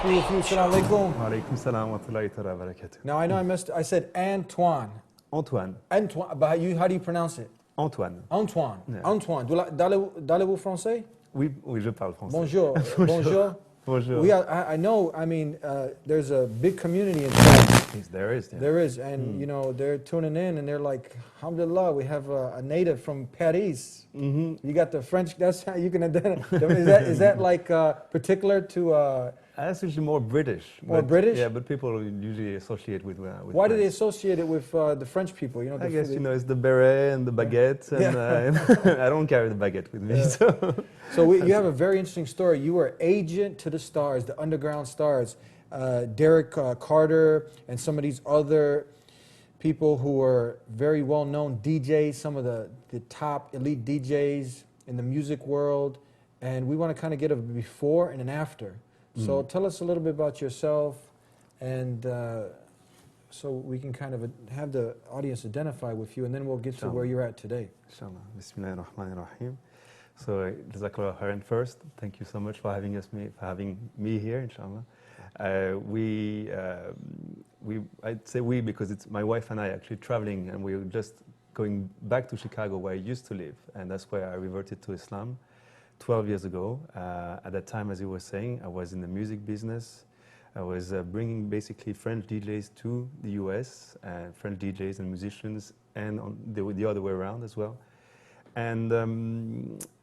be with you. Assalamu alaikum. Alaikum salam wa rahmatullahi wa barakatuh. Now I know I said Antoine. Antoine. Antoine, but how do you pronounce it? Antoine. Antoine. Yeah. Antoine. Parlez-vous français? Oui, je parle français. Bonjour. Bonjour. Bonjour. I know, there's a big community in France. Yes, there is. Yeah. There is, and you know, they're tuning in and they're like, alhamdulillah, we have a native from Paris. Mm-hmm. You got the French, that's how you can identify. Is that like particular to... That's usually more British. More British? Yeah, but people usually associate with Why do they associate it with the French people? You know, I guess, you know, it's the beret and the baguette, and I don't carry the baguette with me. Yeah. So you have a very interesting story. You were agent to the stars, the underground stars. Derek Carter and some of these other people who are very well-known DJs, some of the top elite DJs in the music world. And we want to kind of get a before and an after. So tell us a little bit about yourself, and so we can kind of have the audience identify with you, and then we'll get to where you're at today. Inshallah. Bismillahirrahmanirrahim. So, Jazakallah khairan first. Thank you so much for having me here, inshallah. I'd say we because it's my wife and I actually traveling, and we're just going back to Chicago where I used to live, and that's where I reverted to Islam 12 years ago. At that time, as you were saying, I was in the music business. I was bringing basically French DJs to the US, French DJs and musicians, and the other way around as well. And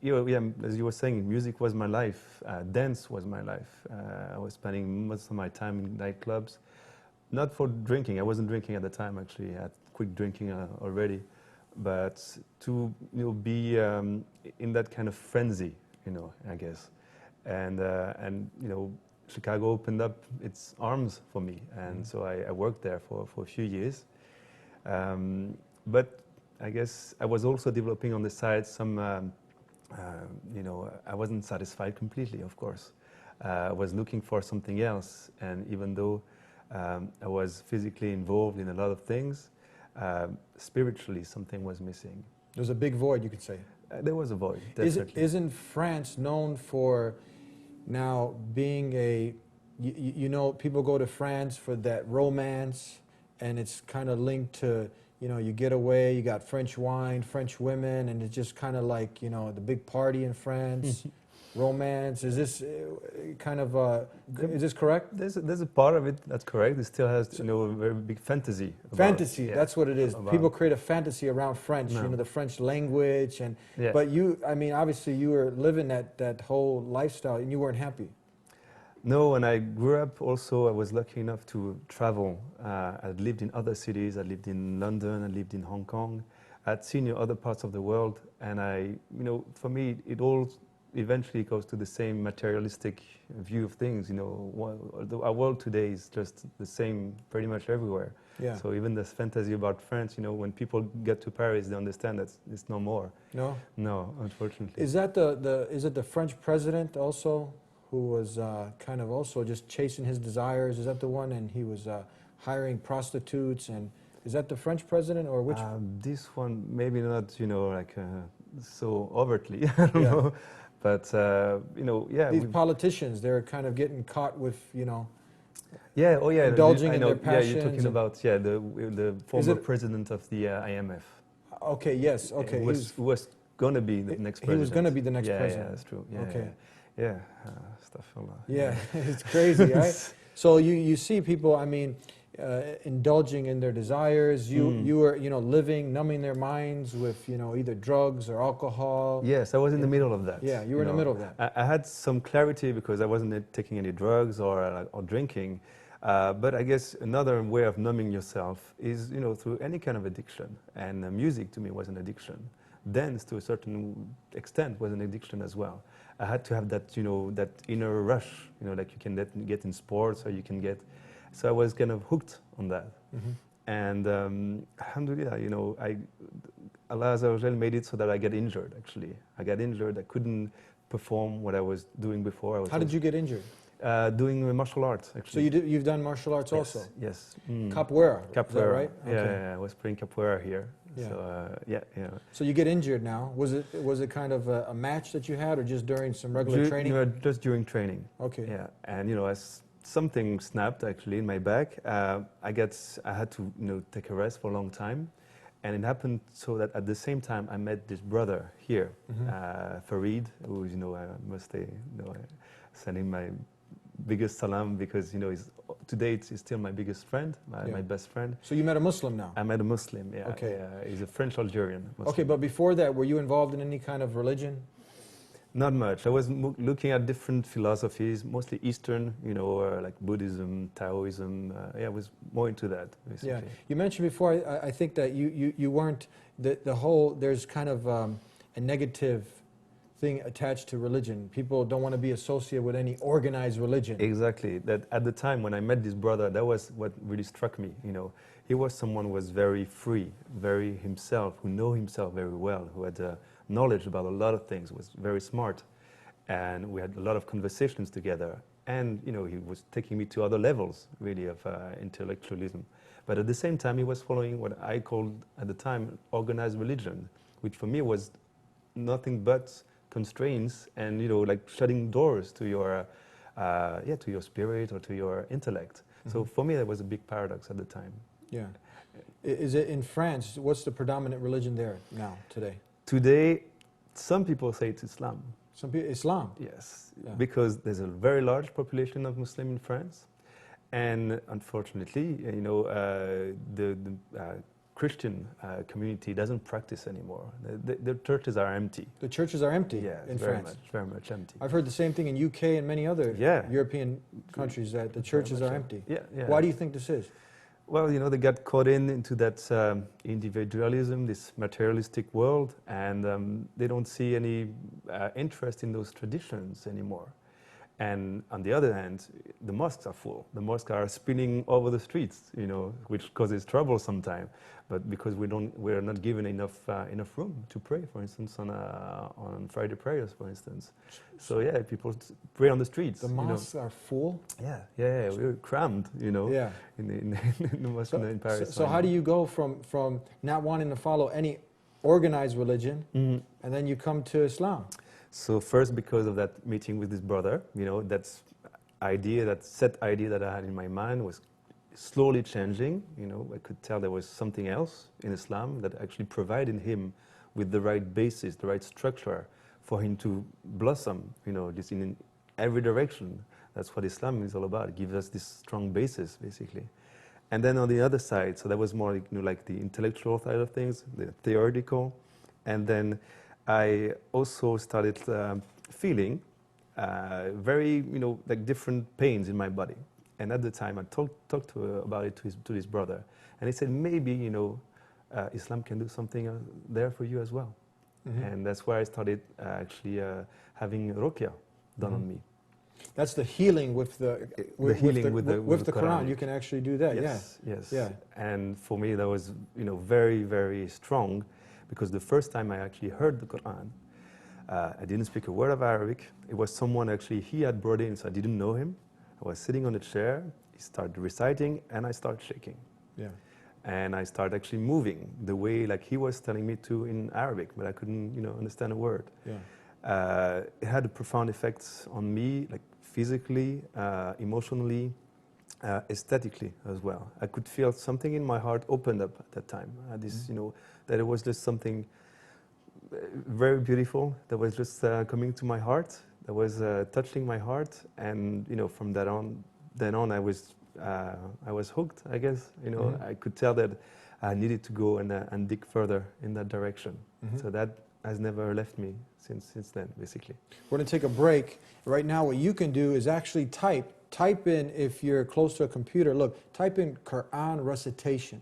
you know, as you were saying, music was my life. Dance was my life. I was spending most of my time in nightclubs, not for drinking. I wasn't drinking at the time, actually. I had quit drinking already. But to be in that kind of frenzy, I guess, and you know, Chicago opened up its arms for me, and so I worked there for a few years. But I guess I was also developing on the side some, I wasn't satisfied completely, of course. I was looking for something else, and even though I was physically involved in a lot of things, spiritually something was missing. There's a big void, you could say. There was a void, definitely. Isn't France known for now being a, you know, people go to France for that romance, and it's kind of linked to, you get away, you got French wine, French women, and it's just kind of like, the big party in France. Romance, is this kind of, is this correct? There's a part of it that's correct. It still has, a very big fantasy. Fantasy, that's what it is. People create a fantasy around French, the French language. And but you, obviously you were living that whole lifestyle and you weren't happy. No, when I grew up also, I was lucky enough to travel. I lived in other cities. I lived in London, I lived in Hong Kong. I'd seen other parts of the world, and for me, it all eventually goes to the same materialistic view of things. Our world today is just the same pretty much everywhere. Yeah. So even this fantasy about France, when people get to Paris, they understand that it's no more. No? No, unfortunately. Is that is it the French president also who was kind of also just chasing his desires? Is that the one? And he was hiring prostitutes, and is that the French president or which? This one, maybe not, so overtly, I don't know. But, These politicians, they're kind of getting caught with, indulging in their passions. Yeah, you're talking about, the former president of the IMF. Okay, yes, okay. Who was going to be the next president. He was going to be the next president. Yeah, that's true. Yeah, okay. Yeah, stuff a lot. Yeah, it's crazy, right? So you see people, indulging in their desires. You were, living, numbing their minds with, either drugs or alcohol. Yes, I was in the middle of that. Yeah, you were in the middle of that. I had some clarity because I wasn't taking any drugs or drinking. But I guess another way of numbing yourself is, through any kind of addiction. And music to me was an addiction. Dance to a certain extent was an addiction as well. I had to have that, that inner rush, like you can get in sports or you can get. So I was kind of hooked on that. And alhamdulillah, Allah Azza wa Jal made it so that I get injured, actually. I got injured. I couldn't perform what I was doing before. How did you get injured? Doing martial arts, actually. So you've done martial arts also? Yes. Capoeira, is that right? Yeah, okay. yeah, I was playing capoeira here. Yeah. So, So you get injured now. Was it kind of a match that you had, or just during some regular training? Just during training. Okay. Yeah, and something snapped actually in my back. I had to take a rest for a long time, and it happened so that at the same time I met this brother here, Farid, who I must say, sending my biggest salam because to date he's still my biggest friend, my best friend. So you met a Muslim now? I met a Muslim. Yeah. Okay. He's a French Algerian Muslim. Okay, but before that, were you involved in any kind of religion? Not much. I was looking at different philosophies, mostly Eastern, like Buddhism, Taoism. I was more into that, basically. Yeah. You mentioned before, I think that you weren't, the whole, there's kind of a negative thing attached to religion. People don't want to be associated with any organized religion. Exactly. That at the time when I met this brother, that was what really struck me. He was someone who was very free, very himself, who knew himself very well, who had knowledge about a lot of things, was very smart, and we had a lot of conversations together. And he was taking me to other levels, really, of intellectualism. But at the same time, he was following what I called at the time organized religion, which for me was nothing but constraints and like shutting doors to your to your spirit or to your intellect. So for me, that was a big paradox at the time. Yeah. Is it in France? What's the predominant religion there now, today? Today, some people say it's Islam. Some people, Islam? Yes, Yeah. because there's a very large population of Muslims in France, and unfortunately, the Christian community doesn't practice anymore. The churches are empty. The churches are empty in France? Very much empty. I've heard the same thing in UK and many other European countries, that the churches are empty. Yeah. Why do you think this is? Well, they got caught into that individualism, this materialistic world, and they don't see any interest in those traditions anymore. And on the other hand, the mosques are full. The mosques are spinning over the streets, which causes trouble sometimes. But because we're not given enough room to pray, for instance, on Friday prayers, for instance. So yeah, people pray on the streets. The mosques are full? Yeah, we're crammed, Yeah. in the mosque in Paris. So how do you go from not wanting to follow any organized religion, and then you come to Islam? So first, because of that meeting with this brother, that set idea that I had in my mind was slowly changing. I could tell there was something else in Islam that actually provided him with the right basis, the right structure for him to blossom, just in every direction. That's what Islam is all about. It gives us this strong basis, basically. And then on the other side, so that was more like the intellectual side of things, the theoretical, and then I also started feeling very, like different pains in my body. And at the time, I talked about it to his brother, and he said, maybe, Islam can do something there for you as well. And that's where I started actually having ruqya done on me. That's the healing with the Quran. You can actually do that. Yes. Yeah. And for me, that was very, very strong, because the first time I actually heard the Quran, I didn't speak a word of Arabic. It was someone actually he had brought in, so I didn't know him. I was sitting on a chair. He started reciting, and I started shaking. Yeah. And I started actually moving the way like he was telling me to in Arabic, but I couldn't, understand a word. Yeah. It had a profound effect on me, like physically, emotionally, aesthetically as well. I could feel something in my heart opened up at that time. This, that it was just something very beautiful that was just coming to my heart, that was touching my heart, and from then on, I was hooked. I guess I could tell that I needed to go and dig further in that direction. So that has never left me since then, basically. We're going to take a break. Right now, what you can do is actually type in, if you're close to a computer, type in Quran recitation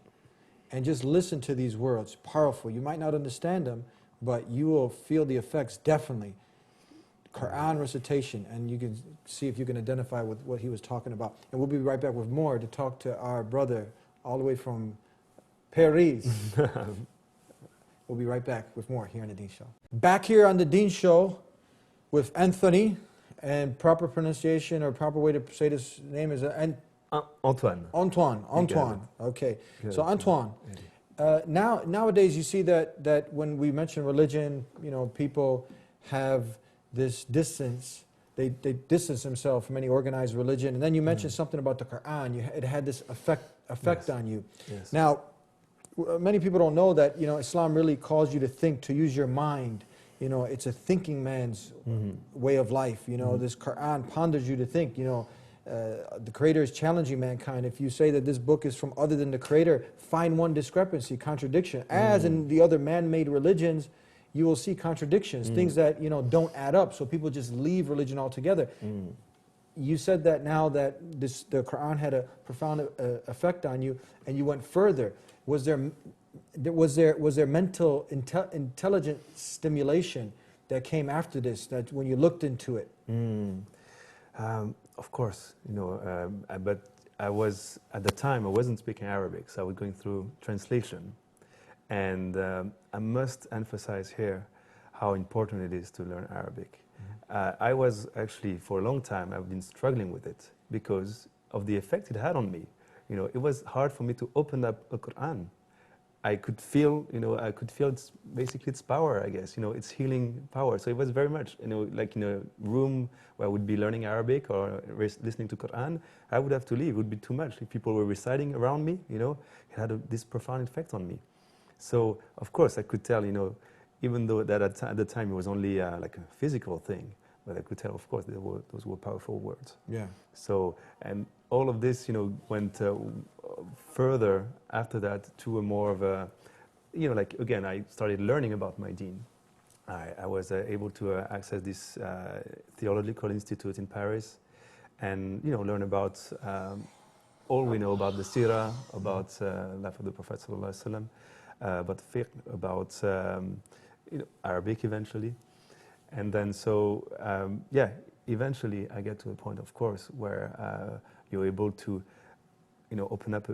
and just listen to these words. Powerful. You might not understand them, but you will feel the effects definitely. Quran recitation, and you can see if you can identify with what he was talking about. And we'll be right back with more to talk to our brother all the way from Paris. We'll be right back with more here on The Deen Show. Back here on The Deen Show with Anthony, and proper pronunciation or proper way to say this name is Antoine. Antoine. Okay. So Antoine, nowadays you see that when we mention religion, people have this distance they distance themselves from any organized religion. And then you mentioned something about the Quran. It had this effect Yes. on you. Yes. Now, many people don't know that, Islam really calls you to think, to use your mind. It's a thinking man's way of life. This Quran ponders you to think. The Creator is challenging mankind. If you say that this book is from other than the Creator, find one discrepancy, contradiction. As in the other man-made religions, you will see contradictions, things that don't add up. So people just leave religion altogether. You said that now that the Quran had a profound effect on you, and you went further. Was there mental intelligent stimulation that came after this? That when you looked into it? Of course, but I was at the time I wasn't speaking Arabic, so I was going through translation, and I must emphasize here how important it is to learn Arabic. I was actually, for a long time, I've been struggling with it because of the effect it had on me. It was hard for me to open up a Quran. I could feel, its basically its power, I guess, its healing power. So it was very much, like in a room where I would be learning Arabic or listening to Quran, I would have to leave. It would be too much. If people were reciting around me, it had this profound effect on me. So, of course, I could tell, even though that at the time it was only like a physical thing, but I could tell, of course, those were powerful words. Yeah. So, and all of this, went further after that to a more of a, like, again, I started learning about my Deen. I was able to access this theological institute in Paris and, learn about all we know about the Sirah, about life of the Prophet Sallallahu Alaihi Wasallam, about fiqh, about Arabic eventually. And then eventually I get to a point, of course, where you're able to, open up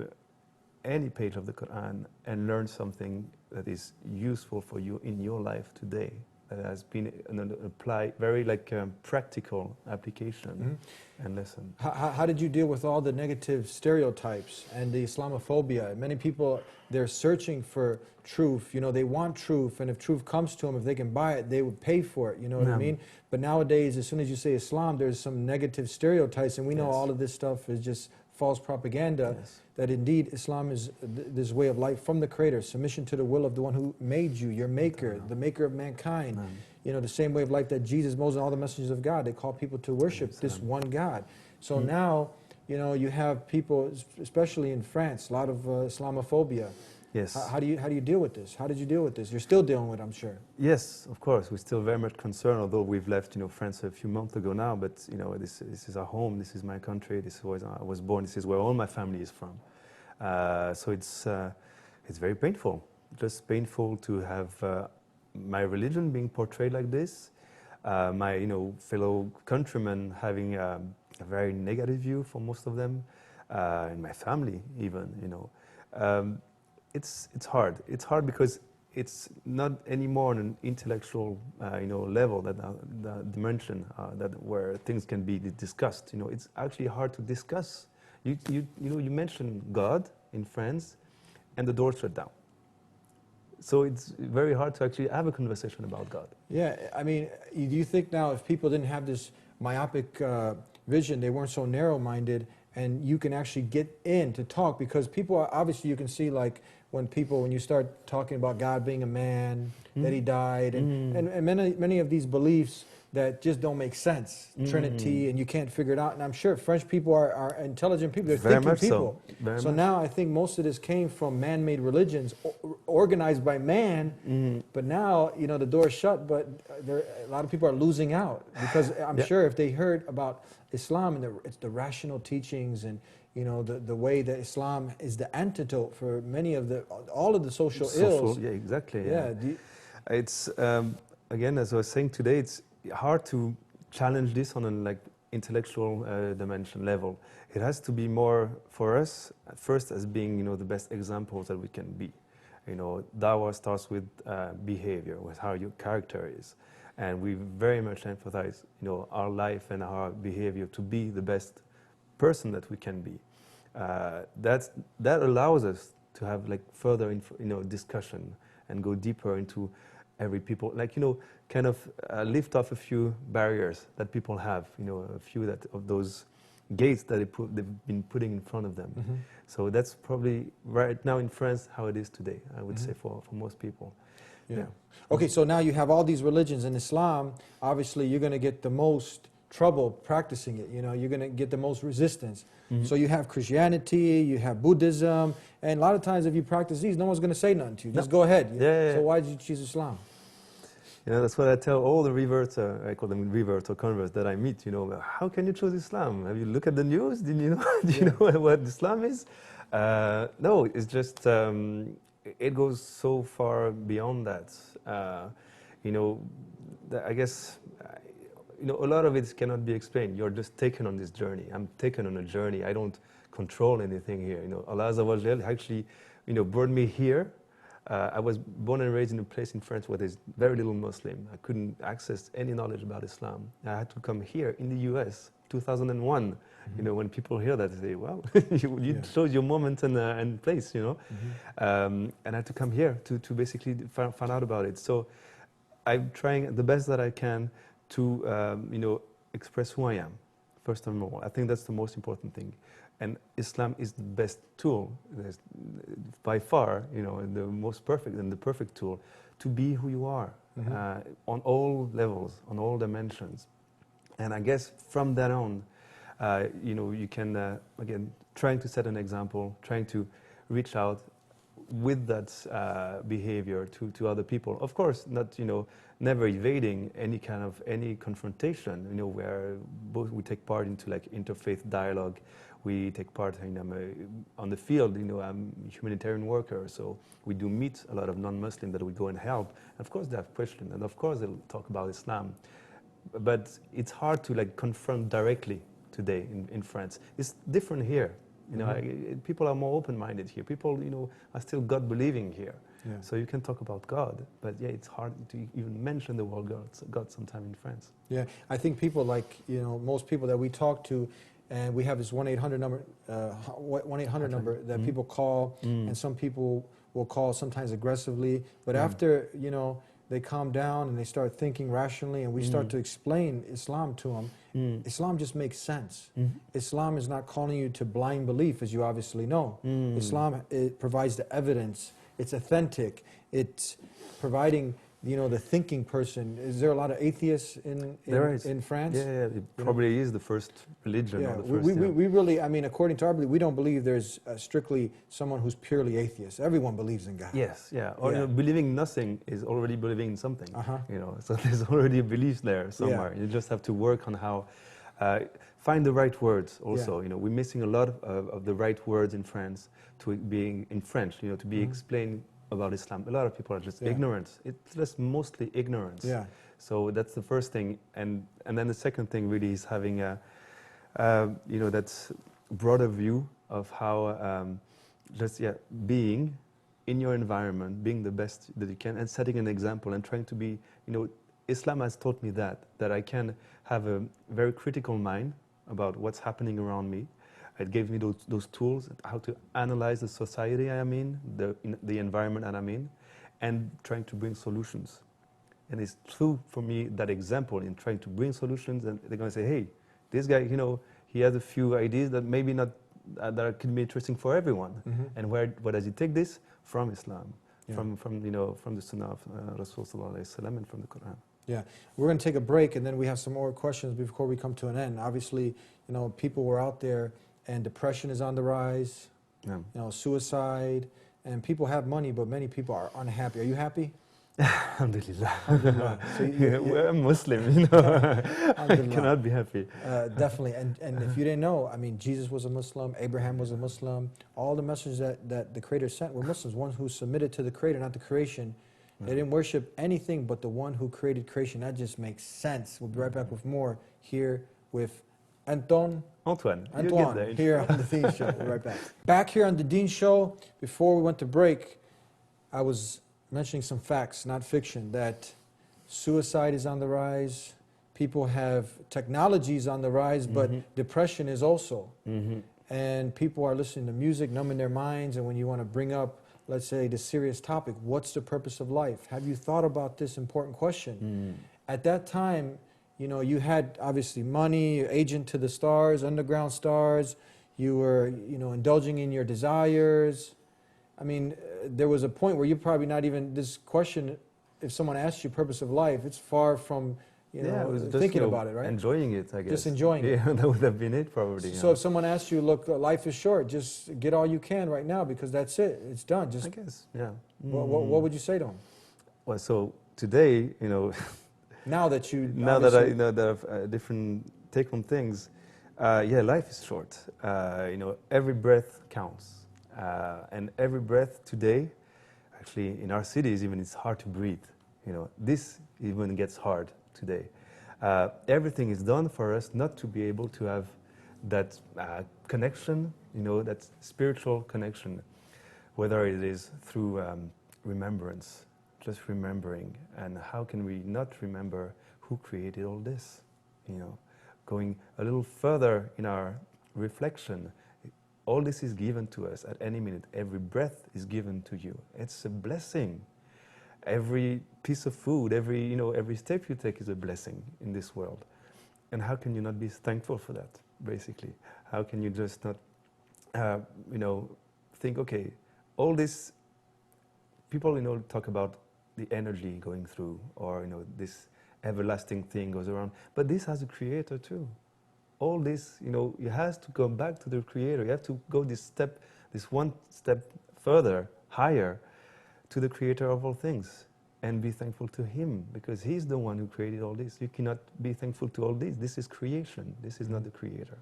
any page of the Quran and learn something that is useful for you in your life today, that has been applied, very practical application and lesson. How did you deal with all the negative stereotypes and the Islamophobia? Many people, they're searching for truth. They want truth, and if truth comes to them, if they can buy it, they would pay for it. You know what I mean? But nowadays, as soon as you say Islam, there's some negative stereotypes, and we know all of this stuff is just false propaganda. That indeed Islam is this way of life from the Creator, submission to the will of the one who made you, your maker, the maker of mankind. The same way of life that Jesus, Moses, and all the messengers of God, they call people to worship this one God. So now, you have people, especially in France, a lot of Islamophobia. Yes. How do you deal with this? How did you deal with this? You're still dealing with it, I'm sure. Yes, of course. We're still very much concerned, although we've left, France a few months ago now. But this is our home. This is my country. This is where I was born. This is where all my family is from. So it's very painful. Just painful to have my religion being portrayed like this. My fellow countrymen having a very negative view for most of them, and my family even. It's hard. It's hard because it's not anymore on an intellectual, level, that the dimension where things can be discussed. It's actually hard to discuss. You mention God in France, and the door's shut down. So it's very hard to actually have a conversation about God. Yeah, I mean, do you think now if people didn't have this myopic vision, they weren't so narrow-minded, and you can actually get in to talk, because people are, obviously you can see, like, when you start talking about God being a man, that he died, and many of these beliefs that just don't make sense, Trinity, and you can't figure it out. And I'm sure French people are intelligent people, they're thinking people. So now I think most of this came from man-made religions, organized by man, but now, the door's shut, but a lot of people are losing out, because I'm sure if they heard about Islam and it's the rational teachings, and the way that Islam is the antidote for many of all of the social ills. Yeah, exactly. Yeah. It's again, as I was saying today, it's hard to challenge this on an intellectual dimension level. It has to be more for us at first as being the best examples that we can be. Dawah starts with behavior, with how your character is, and we very much emphasize our life and our behavior to be the best person that we can be. That allows us to have further discussion and go deeper into every people, like, kind of lift off a few barriers that people have, a few of those gates that they've been putting in front of them. Mm-hmm. So that's probably right now in France how it is today, I would say, for most people. Yeah. Okay, so now you have all these religions. In Islam, obviously you're going to get the most trouble practicing it. You're going to get the most resistance. Mm-hmm. So you have Christianity, you have Buddhism, and a lot of times if you practice these, no one's going to say nothing to you. Just go ahead. Yeah. So why did you choose Islam? That's what I tell all the reverts, I call them reverts or converts that I meet, how can you choose Islam? Have you looked at the news? Do you know what Islam is? No, it's just, it goes so far beyond that. I guess, a lot of it cannot be explained. You're just taken on this journey. I'm taken on a journey. I don't control anything here. Allah Azza wa Jal actually, brought me here. I was born and raised in a place in France where there's very little Muslim. I couldn't access any knowledge about Islam. I had to come here in the US, 2001. Mm-hmm. When people hear that, they say, well, you chose your moment and place, Mm-hmm. And I had to come here to basically find out about it. So I'm trying the best that I can to, express who I am, first and all. I think that's the most important thing. And Islam is the best tool, by far, the most perfect and the perfect tool to be who you are, mm-hmm. On all levels, on all dimensions. And I guess from that on, you can, again, trying to set an example, trying to reach out with that behavior to other people. Of course, not, never evading any confrontation, where both we take part into like interfaith dialogue. We take part on the field, I'm a humanitarian worker, so we do meet a lot of non-Muslims that we go and help. Of course they have questions, and of course they'll talk about Islam. But it's hard to like confront directly today in France. It's different here. Mm-hmm. People are more open-minded here. People, are still God-believing here. Yeah. So you can talk about God, but yeah, it's hard to even mention the word God sometime in France. Yeah, I think people like, most people that we talk to, and we have this 1-800 number, 1-800 number that mm-hmm. people call, and some people will call sometimes aggressively, but after, they calm down and they start thinking rationally, and we start to explain Islam to them, Islam just makes sense. Mm-hmm. Islam is not calling you to blind belief, as you obviously know. Islam, it provides the evidence. It's authentic. It's providing, the thinking person. Is there a lot of atheists in France? Yeah, it probably is the first religion. Yeah, or the first, we really, according to our belief, we don't believe there's strictly someone who's purely atheist. Everyone believes in God. Yes, yeah. Or believing nothing is already believing in something. So there's already a belief there somewhere. Yeah. You just have to work on how, find the right words also. Yeah. We're missing a lot of the right words in France to being in French, to be explained about Islam. A lot of people are just ignorant. It's just mostly ignorance. Yeah. So that's the first thing, and then the second thing really is having a, that broader view of how being in your environment, being the best that you can, and setting an example and trying to be, Islam has taught me that I can have a very critical mind about what's happening around me. It gave me those tools, how to analyze the society I am in, the environment that I'm in, and trying to bring solutions. And it's true for me, that example in trying to bring solutions, and they're going to say, hey, this guy, he has a few ideas that maybe not, that could be interesting for everyone. Mm-hmm. And where does he take this? From Islam, from the Sunnah of Rasul Sallallahu Alaihi Wasallam and from the Quran. Yeah, we're going to take a break, and then we have some more questions before we come to an end. Obviously, people were out there, and depression is on the rise, suicide, and people have money, but many people are unhappy. Are you happy? Alhamdulillah. Alhamdulillah. So I'm Muslim, I cannot be happy. Definitely, and if you didn't know, Jesus was a Muslim, Abraham was a Muslim, all the messages that the Creator sent were Muslims, ones who submitted to the Creator, not the creation. They didn't worship anything but the one who created creation. That just makes sense. We'll be right back with more here with Antoine here on the Deen Show. We'll be right back. Back here on the Deen Show, before we went to break, I was mentioning some facts, not fiction, that suicide is on the rise, people have technologies on the rise, but depression is also. And people are listening to music, numbing their minds, and when you want to bring up let's say, the serious topic, what's the purpose of life? Have you thought about this important question? At that time, you know, you had obviously money, agent to the stars, underground stars, you were, you know, indulging in your desires. I mean, there was a point where you're probably not even, this question, if someone asks you purpose of life, it's far from, you know, it was just, thinking about it, right? enjoying it, I guess. Just enjoying it. Yeah, that would have been it probably. So if someone asks you, look, life is short, just get all you can right now because that's it, it's done. Just, I guess, yeah. what would you say to them? Well, so today, you know, Now that you, now that I know that I've a different take on things, yeah, life is short. You know, every breath counts, and every breath today, actually, in our cities, even it's hard to breathe. You know, this even gets hard today. Everything is done for us not to be able to have that connection. You know, that spiritual connection, whether it is through remembrance. Just remembering, and how can we not remember who created all this? You know, going a little further in our reflection, all this is given to us at any minute. Every breath is given to you. It's a blessing. Every piece of food, every step you take is a blessing in this world. And how can you not be thankful for that? Basically, how can you just not, you know, think, okay, all this. People, you know, talk about the energy going through, or you know, this everlasting thing goes around. But this has a creator too. All this, you know, you have to go back to the creator. You have to go this one step further, higher, to the creator of all things, and be thankful to him, because he's the one who created all this. You cannot be thankful to all this. This is creation. This is not the creator.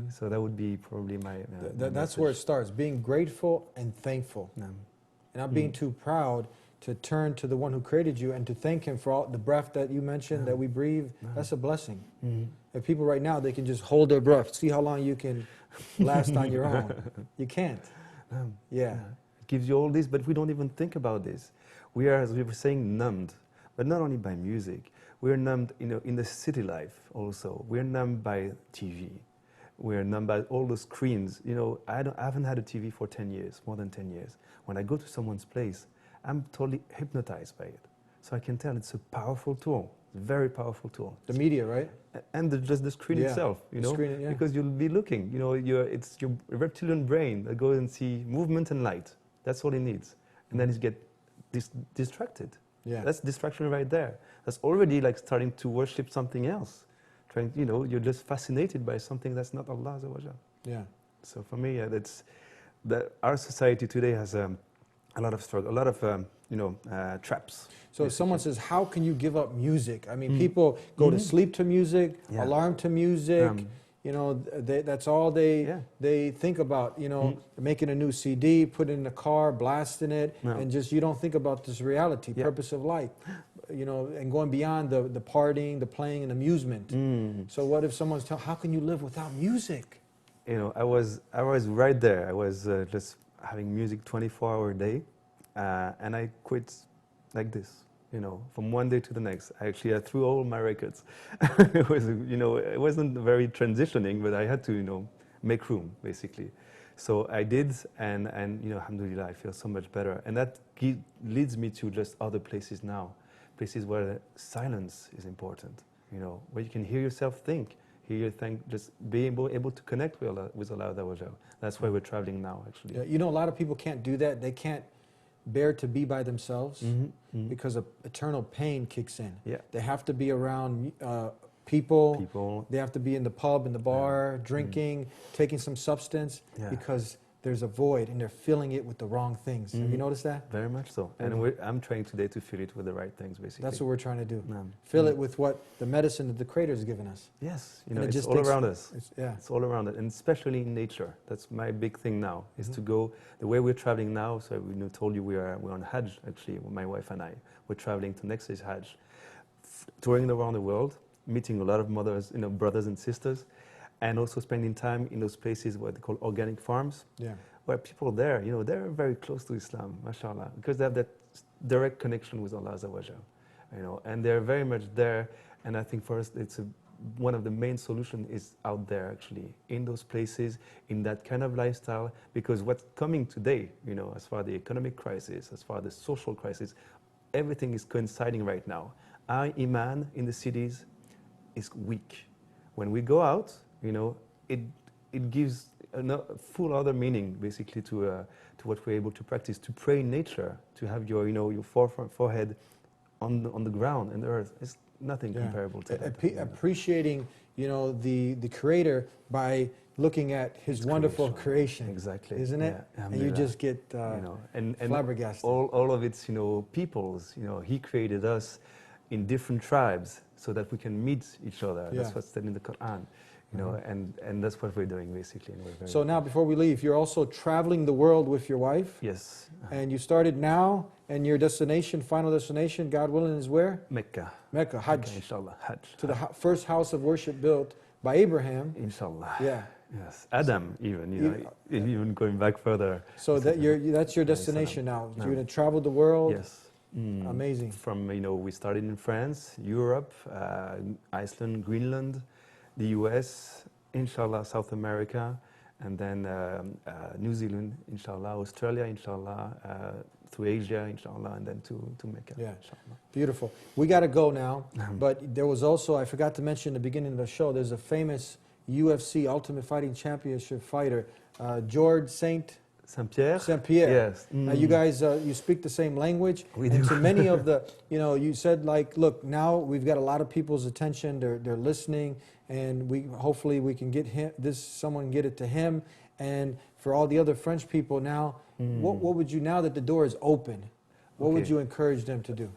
So that would be probably my. That's where it starts: being grateful and thankful, and not being too proud to turn to the one who created you and to thank him for all the breath that you mentioned that we breathe. That's a blessing. If people right now, they can just hold their breath, see how long you can last on your own. You can't. Yeah. It gives you all this, but we don't even think about this. We are, as we were saying, numbed, but not only by music. We're numbed, you know, in the city life also. We're numbed by TV. We're numbed by all the screens. You know, I haven't had a TV for 10 years, more than 10 years. When I go to someone's place, I'm totally hypnotized by it. So I can tell it's a powerful tool, a very powerful tool. The media, right? And just the screen itself, you know, screen, because you'll be looking, you know, it's your reptilian brain that goes and see movement and light. That's all it needs. And then you get distracted. Yeah. That's distraction right there. That's already like starting to worship something else. Trying, you know, you're just fascinated by something that's not Allah. Yeah. So for me, yeah, our society today has a lot of struggle, a lot of traps. So if someone says, how can you give up music? I mean, people go to sleep to music, alarm to music. You know, that's all they think about. You know, making a new CD, put it in the car, blasting it, and just you don't think about this reality, purpose of life. You know, and going beyond the partying, the playing, and amusement. So what if someone's telling, how can you live without music? You know, I was right there. I was just having music 24-hour day, and I quit like this. You know, from one day to the next. I threw all my records. It was, you know, it wasn't very transitioning, but I had to, you know, make room basically. So I did, and you know, alhamdulillah, I feel so much better. And that leads me to just other places now, places where silence is important. You know, where you can hear yourself think. Just be able to connect with Allah. That's why we're traveling now, actually. Yeah, you know, a lot of people can't do that. They can't bear to be by themselves because eternal pain kicks in. Yeah. They have to be around people. They have to be in the pub, in the bar, drinking, taking some substance because there's a void and they're filling it with the wrong things. Have you noticed that? Very much so. And I'm trying today to fill it with the right things, basically. That's what we're trying to do. Fill it with what the medicine that the Creator has given us. Yes, you know, it's all around us. It's all around it, and especially in nature. That's my big thing now, is to go the way we're traveling now. So we told you we're on Hajj, actually, my wife and I. We're traveling to next year's Hajj, touring around the world, meeting a lot of mothers, you know, brothers and sisters, and also spending time in those places what they call organic farms, where people there, you know, they're very close to Islam, mashallah, because they have that direct connection with Allah Azza wa Jal, you know, and they're very much there. And I think for us, it's a one of the main solutions is out there, actually, in those places, in that kind of lifestyle, because what's coming today, as far as the economic crisis, as far as the social crisis, everything is coinciding right now. Our iman in the cities is weak. When we go out, it gives a full other meaning, basically, to what we're able to practice, to pray in nature, to have your forehead on the ground and the earth. It's nothing comparable to that. Appreciating, the Creator by looking at His wonderful creation. Exactly. Isn't it? Yeah. And you just get and flabbergasted. all of its, peoples, He created us in different tribes so that we can meet each other. Yeah. That's what's said in the Quran. And that's what we're doing, basically. And we're very so now, before we leave, you're also traveling the world with your wife. Yes. And you started now, and your destination, final destination, God willing, is where? Mecca. Mecca, Hajj. Mecca, inshallah, Hajj. To the first house of worship built by Abraham. Inshallah. Yeah. Yes. Adam, even going back further. So that's your destination now. You're going to travel the world. Yes. Amazing. From, we started in France, Europe, Iceland, Greenland, the US, inshallah, South America, and then New Zealand, inshallah, Australia, inshallah, through Asia, inshallah, and then to Mecca. Yeah, inshallah. Beautiful. We got to go now, but there was also, I forgot to mention at the beginning of the show, there's a famous UFC Ultimate Fighting Championship fighter, George Saint-Pierre. Yes. Now you guys, you speak the same language. We and do. to many of the, you said look, now we've got a lot of people's attention. They're listening, and hopefully we can get someone get it to him. And for all the other French people now, what would you, now that the door is open, what would you encourage them to do?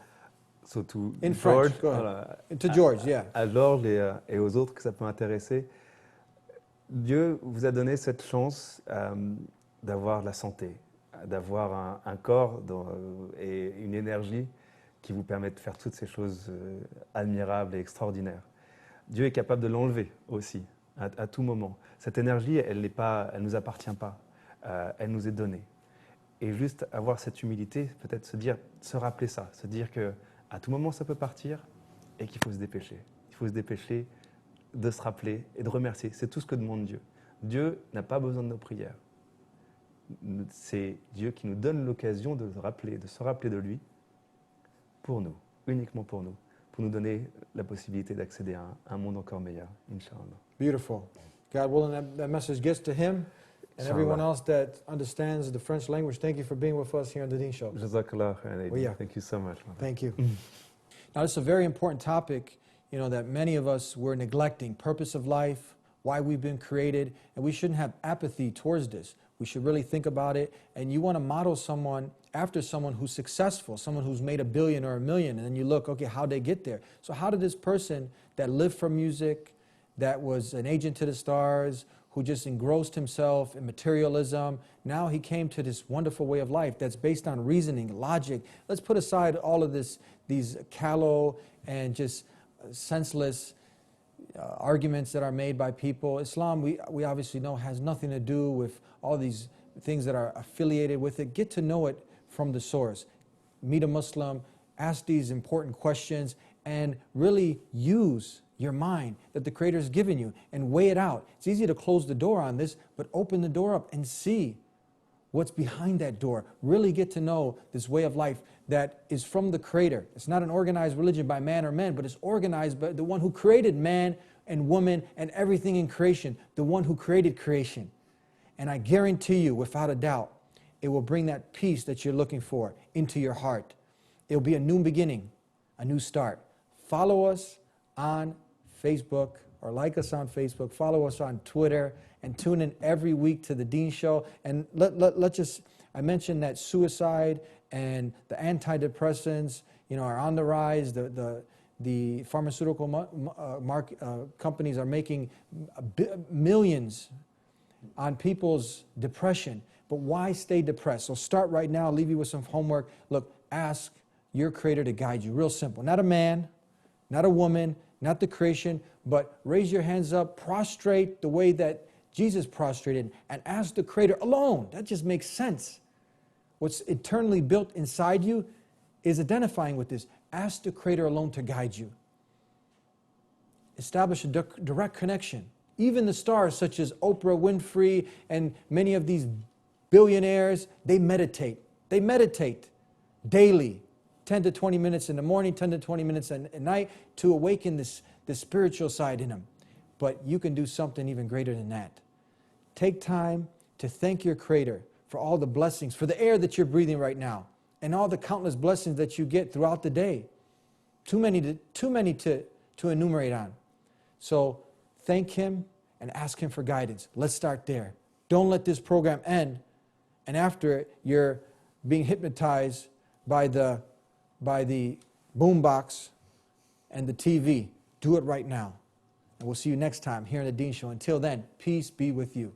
So to In George, French, go ahead. To George, yeah. À Georges et aux autres que ça peut intéresser, Dieu vous a donné cette chance d'avoir la santé, d'avoir un corps et une énergie qui vous permet de faire toutes ces choses admirables et extraordinaires. Dieu est capable de l'enlever aussi, à tout moment. Cette énergie, elle ne nous appartient pas, elle nous est donnée. Et juste avoir cette humilité, peut-être se rappeler ça, se dire qu'à tout moment ça peut partir et qu'il faut se dépêcher. Il faut se dépêcher de se rappeler et de remercier. C'est tout ce que demande Dieu. Dieu n'a pas besoin de nos prières. C'est Dieu qui nous donne l'occasion de se rappeler de lui pour nous, uniquement pour nous donner la possibilité d'accéder à un monde encore meilleur, Inch'Allah. Beautiful. God willing, that message gets to him and everyone else that understands the French language. Thank you for being with us here on the Deen Show. Jazakallah khairan. Well, yeah. Thank you so much. Thank you. Now, this is a very important topic, that many of us were neglecting. Purpose of life, why we've been created, and we shouldn't have apathy towards this. We should really think about it, and you want to model someone after someone who's successful, someone who's made $1 billion or $1 million, and then you look, okay, how'd they get there? So how did this person that lived from music, that was an agent to the stars, who just engrossed himself in materialism, now he came to this wonderful way of life that's based on reasoning, logic. Let's put aside all of these callow and just senseless arguments that are made by people. Islam, we obviously know, has nothing to do with all these things that are affiliated with it. Get to know it from the source. Meet a Muslim, ask these important questions, and really use your mind that the Creator has given you and weigh it out. It's easy to close the door on this, but open the door up and see what's behind that door. Really get to know this way of life that is from the Creator. It's not an organized religion by man or men, but it's organized by the one who created man and woman and everything in creation, the one who created creation. And I guarantee you, without a doubt, it will bring that peace that you're looking for into your heart. It'll be a new beginning, a new start. Follow us on Facebook, or like us on Facebook, follow us on Twitter, and tune in every week to the Deen Show. And let's just, I mentioned that suicide and the antidepressants, are on the rise. The pharmaceutical companies are making millions on people's depression. But why stay depressed? So start right now. I'll leave you with some homework. Look, ask your Creator to guide you. Real simple. Not a man, not a woman, not the creation, but raise your hands up, prostrate the way that Jesus prostrated, and ask the Creator alone. That just makes sense. What's eternally built inside you is identifying with this. Ask the Creator alone to guide you. establish a direct connection. Even the stars such as Oprah Winfrey and many of these billionaires, they meditate. They meditate daily, 10 to 20 minutes in the morning, 10 to 20 minutes at night to awaken this spiritual side in them. But you can do something even greater than that. Take time to thank your Creator for all the blessings, for the air that you're breathing right now, and all the countless blessings that you get throughout the day. Too many to enumerate on. So thank Him and ask Him for guidance. Let's start there. Don't let this program end, and after it, you're being hypnotized by the boombox and the TV. Do it right now. And we'll see you next time here on The Deen Show. Until then, peace be with you.